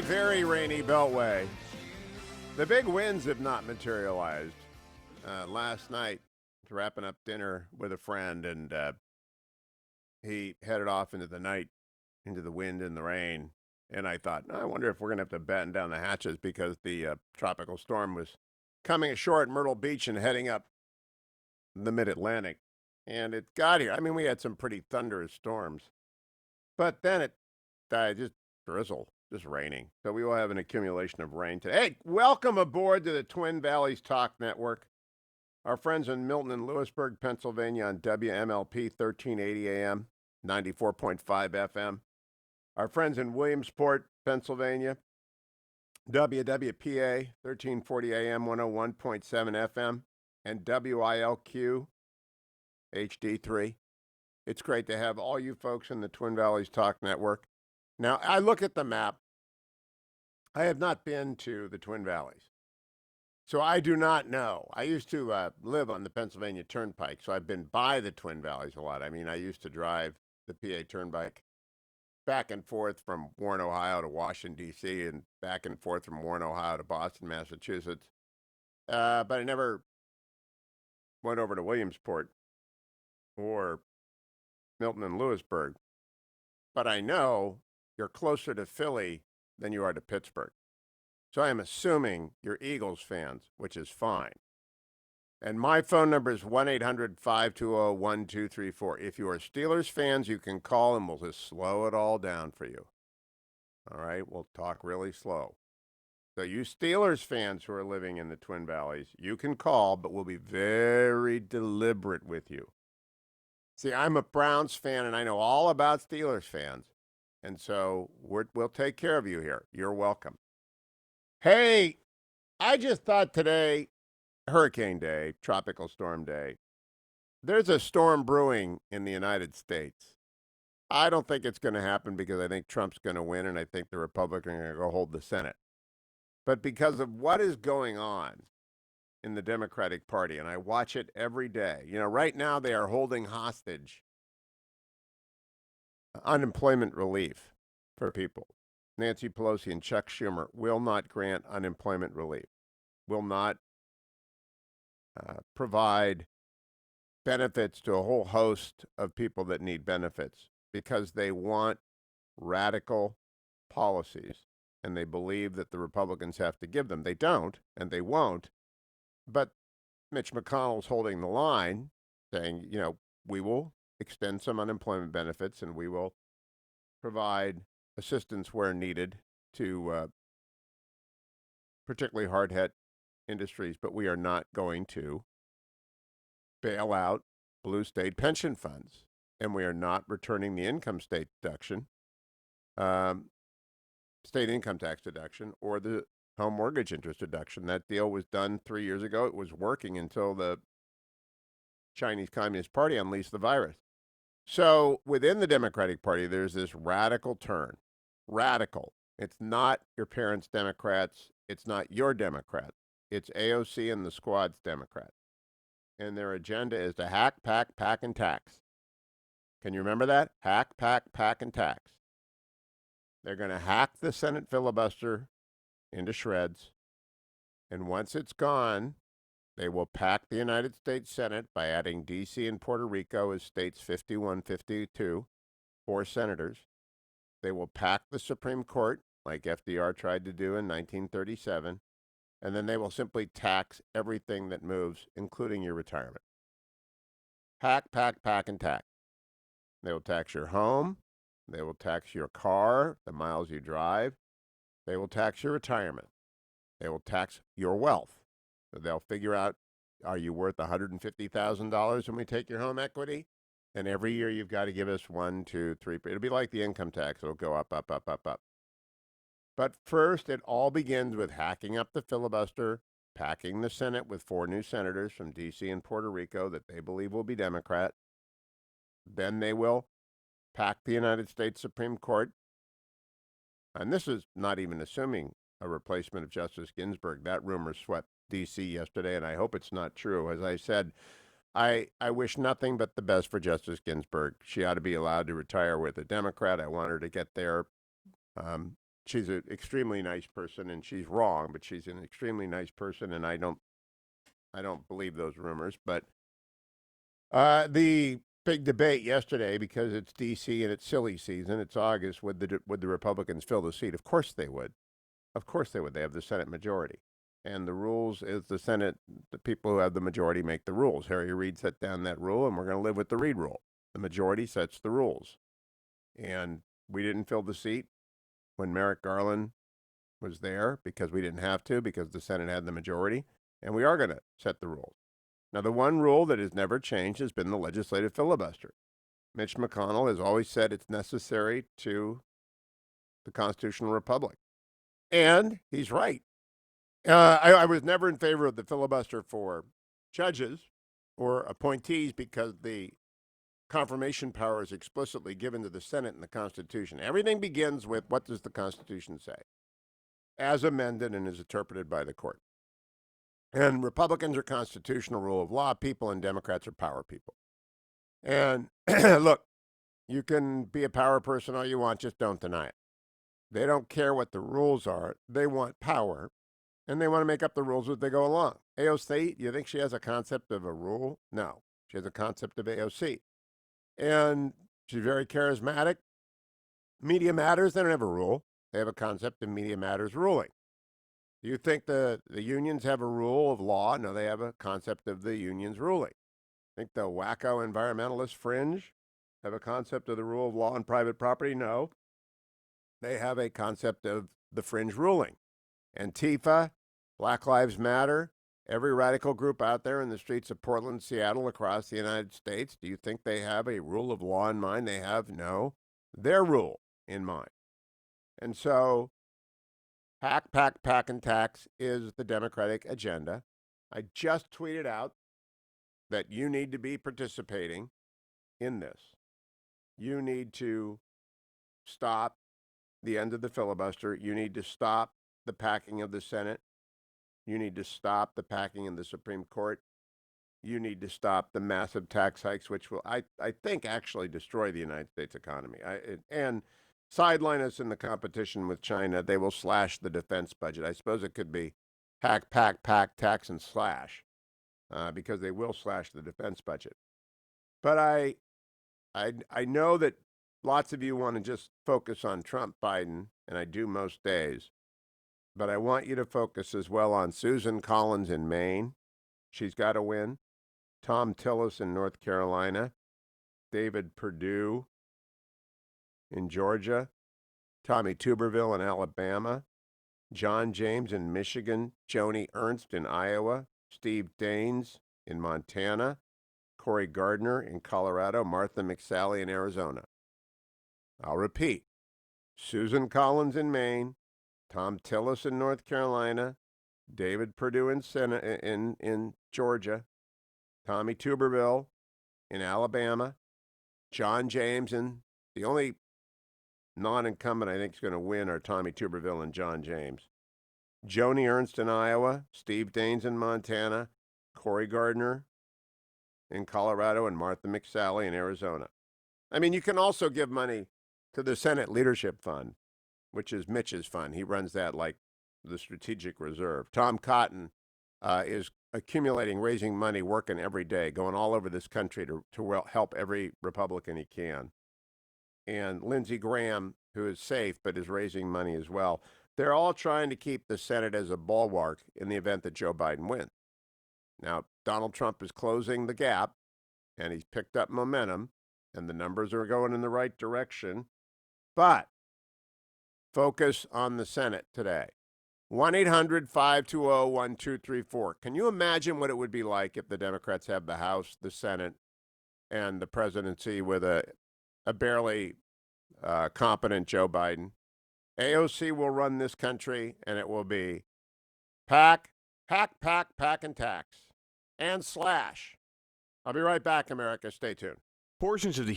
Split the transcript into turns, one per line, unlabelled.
very rainy Beltway. The big winds have not materialized. Last night, wrapping up dinner with a friend, and he headed off into the night, into the wind and the rain. And I thought, I wonder if we're going to have to batten down the hatches because the tropical storm was coming ashore at Myrtle Beach and heading up the mid-Atlantic. And it got here. I mean, we had some pretty thunderous storms. But then it just drizzle, just raining. So we will have an accumulation of rain today. Hey, welcome aboard to the Twin Valleys Talk Network. Our friends in Milton and Lewisburg, Pennsylvania on WMLP 1380 AM, 94.5 FM. Our friends in Williamsport, Pennsylvania, WWPA 1340 AM, 101.7 FM, and WILQ HD3. It's great to have all you folks in the Twin Valleys Talk Network. Now, I look at the map. I have not been to the Twin Valleys, so I do not know. I used to live on the Pennsylvania Turnpike, so I've been by the Twin Valleys a lot. I mean, I used to drive the PA Turnpike back and forth from Warren, Ohio to Washington, D.C., and back and forth from Warren, Ohio to Boston, Massachusetts. But I never went over to Williamsport or Milton and Lewisburg. But I know you're closer to Philly than you are to Pittsburgh. So I am assuming you're Eagles fans, which is fine. And my phone number is 1-800-520-1234. If you are Steelers fans, you can call and we'll just slow it all down for you. All right, we'll talk really slow. So you Steelers fans who are living in the Twin Valleys, you can call, but we'll be very deliberate with you. See, I'm a Browns fan, and I know all about Steelers fans. And so we'll take care of you here. You're welcome. Hey, I just thought today, Hurricane Day, Tropical Storm Day, there's a storm brewing in the United States. I don't think it's going to happen because I think Trump's going to win, and I think the Republicans are going to go hold the Senate. But because of what is going on in the Democratic Party, and I watch it every day. You know, right now they are holding hostage unemployment relief for people. Nancy Pelosi and Chuck Schumer will not grant unemployment relief, will not provide benefits to a whole host of people that need benefits because they want radical policies and they believe that the Republicans have to give them. They don't, and they won't. But Mitch McConnell's holding the line, saying, you know, we will extend some unemployment benefits and we will provide assistance where needed to particularly hard-hit industries, but we are not going to bail out blue state pension funds, and we are not returning the income state deduction, state income tax deduction, or the home mortgage interest deduction. That deal was done 3 years ago. It was working until the Chinese Communist Party unleashed the virus. So within the Democratic Party, there's this radical turn. Radical. It's not your parents' Democrats. It's not your Democrats. It's AOC and the squad's Democrats. And their agenda is to hack, pack, pack, and tax. Can you remember that? Hack, pack, pack, and tax. They're going to hack the Senate filibuster into shreds. And once it's gone, they will pack the United States Senate by adding D.C. and Puerto Rico as states 51, 52, 4 senators. They will pack the Supreme Court, like FDR tried to do in 1937, and then they will simply tax everything that moves, including your retirement. Hack, pack, pack, and tax. They will tax your home. They will tax your car, the miles you drive. They will tax your retirement. They will tax your wealth. So they'll figure out, are you worth $150,000 when we take your home equity? And every year you've got to give us 1, 2, 3. It'll be like the income tax. It'll go up, up, up, up, up. But first, it all begins with hacking up the filibuster, packing the Senate with 4 new senators from D.C. and Puerto Rico that they believe will be Democrat. Then they will pack the United States Supreme Court. And this is not even assuming a replacement of Justice Ginsburg. That rumor swept D.C. yesterday, and I hope it's not true. As I said, I wish nothing but the best for Justice Ginsburg. She ought to be allowed to retire with a Democrat. I want her to get there she's an extremely nice person, and she's wrong, but she's an extremely nice person, and I don't believe those rumors. But the big debate yesterday, because it's D.C. and it's silly season, it's August. Would the Republicans fill the seat? Of course they would. Of course they would. They have the Senate majority. And the rules is the Senate, the people who have the majority make the rules. Harry Reid set down that rule, and we're going to live with the Reid rule. The majority sets the rules. And we didn't fill the seat when Merrick Garland was there because we didn't have to, because the Senate had the majority. And we are going to set the rules. Now, the one rule that has never changed has been the legislative filibuster. Mitch McConnell has always said it's necessary to the constitutional republic. And he's right. I was never in favor of the filibuster for judges or appointees because the confirmation power is explicitly given to the Senate in the Constitution. Everything begins with what does the Constitution say, as amended and is interpreted by the court. And Republicans are constitutional rule of law people, and Democrats are power people. And look, you can be a power person all you want, just don't deny it. They don't care what the rules are. They want power, and they want to make up the rules as they go along. AOC, you think she has a concept of a rule? No. She has a concept of AOC. And she's very charismatic. Media Matters, they don't have a rule. They have a concept of Media Matters ruling. Do you think the unions have a rule of law? No, they have a concept of the unions ruling. Think the wacko environmentalist fringe have a concept of the rule of law on private property? No. They have a concept of the fringe ruling. Antifa, Black Lives Matter, every radical group out there in the streets of Portland, Seattle, across the United States, do you think they have a rule of law in mind? They have their rule in mind. And so pack, and tax is the Democratic agenda. I just tweeted out that you need to be participating in this. You need to stop the end of the filibuster. You need to stop the packing of the Senate. You need to stop the packing of the Supreme Court. You need to stop the massive tax hikes, which will, I think, actually destroy the United States economy. And sideline us in the competition with China. They will slash the defense budget. I suppose it could be pack, tax, and slash, because they will slash the defense budget. But I know that lots of you want to just focus on Trump, Biden, and I do most days. But I want you to focus as well on Susan Collins in Maine. She's got to win. Tom Tillis in North Carolina. David Perdue in Georgia. Tommy Tuberville in Alabama. John James in Michigan. Joni Ernst in Iowa. Steve Daines in Montana. Cory Gardner in Colorado. Martha McSally in Arizona. I'll repeat. Susan Collins in Maine. Tom Tillis in North Carolina. David Perdue in Georgia. Tommy Tuberville in Alabama. John James the only non-incumbent I think is going to win are Tommy Tuberville and John James. Joni Ernst in Iowa. Steve Daines in Montana. Cory Gardner in Colorado, and Martha McSally in Arizona. I mean, you can also give money to the Senate Leadership Fund, which is Mitch's fund. He runs that like the Strategic Reserve. Tom Cotton is accumulating, raising money, working every day, going all over this country to help every Republican he can. And Lindsey Graham, who is safe but is raising money as well. They're all trying to keep the Senate as a bulwark in the event that Joe Biden wins. Now, Donald Trump is closing the gap, and he's picked up momentum, and the numbers are going in the right direction. But focus on the Senate today. 1-800-520-1234. Can you imagine what it would be like if the Democrats have the House, the Senate, and the presidency with a barely competent Joe Biden? AOC will run this country, and it will be pack, and tax, and slash. I'll be right back, America. Stay tuned.
Portions of the